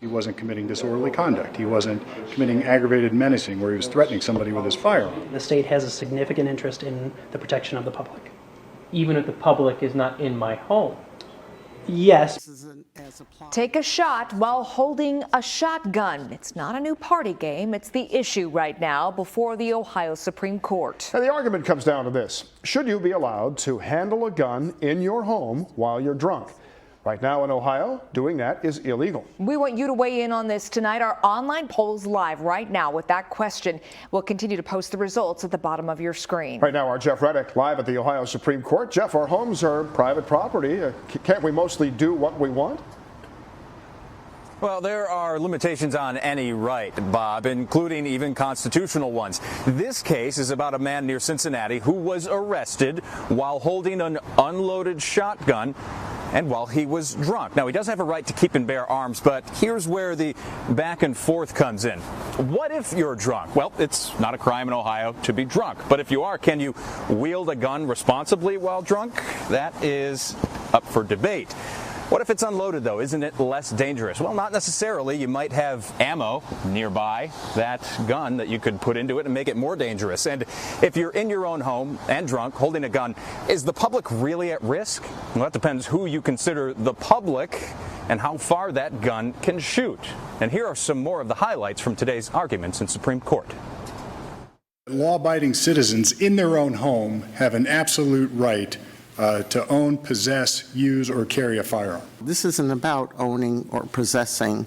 He wasn't committing disorderly conduct. He wasn't committing aggravated menacing where he was threatening somebody with his firearm. The state has a significant interest in the protection of the public. Even if the public is not in my home? Yes. Take a shot while holding a shotgun. It's not a new party game. It's the issue right now before the Ohio Supreme Court. And the argument comes down to this. Should you be allowed to handle a gun in your home while you're drunk? Right now in Ohio, doing that is illegal. We want you to weigh in on this tonight. Our online poll is live right now with that question. We'll continue to post the results at the bottom of your screen. Right now, our Jeff Reddick live at the Ohio Supreme Court. Jeff, our homes are private property. Can't we mostly do what we want? Well, there are limitations on any right, Bob, including even constitutional ones. This case is about a man near Cincinnati who was arrested while holding an unloaded shotgun and while he was drunk. Now, he doesn't have a right to keep and bear arms, but here's where the back and forth comes in. What if you're drunk? Well, it's not a crime in Ohio to be drunk. But if you are, can you wield a gun responsibly while drunk? That is up for debate. What if it's unloaded, though? Isn't it less dangerous? Well, not necessarily. You might have ammo nearby, that gun that you could put into it and make it more dangerous. And if you're in your own home and drunk, holding a gun, is the public really at risk? Well, that depends who you consider the public and how far that gun can shoot. And here are some more of the highlights from today's arguments in Supreme Court. Law-abiding citizens in their own home have an absolute right to own, possess, use, or carry a firearm. This isn't about owning or possessing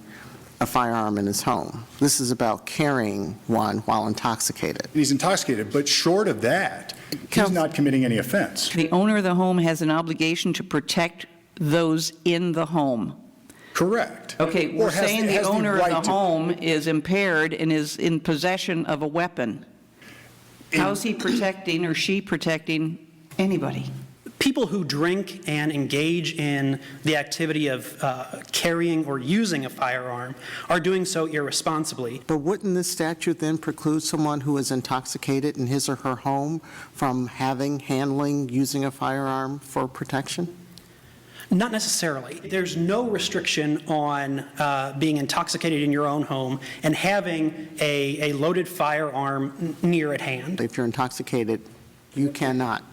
a firearm in his home. This is about carrying one while intoxicated. He's intoxicated, but short of that, he's not committing any offense. The owner of the home has an obligation to protect those in the home. Correct. Okay, we're saying the owner of the home is impaired and is in possession of a weapon. How's he protecting or she protecting anybody? People who drink and engage in the activity of carrying or using a firearm are doing so irresponsibly. But wouldn't this statute then preclude someone who is intoxicated in his or her home from handling, using a firearm for protection? Not necessarily. There's no restriction on being intoxicated in your own home and having a loaded firearm near at hand. If you're intoxicated, you cannot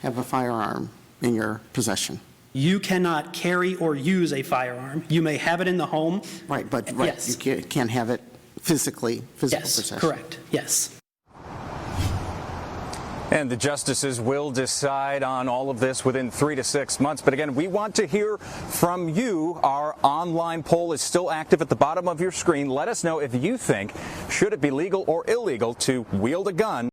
have a firearm in your possession. You cannot carry or use a firearm. You may have it in the home. Right, but yes. You can't have it physical yes, possession. Correct, yes. And the justices will decide on all of this within 3 to 6 months. But again, we want to hear from you. Our online poll is still active at the bottom of your screen. Let us know if you think, should it be legal or illegal to wield a gun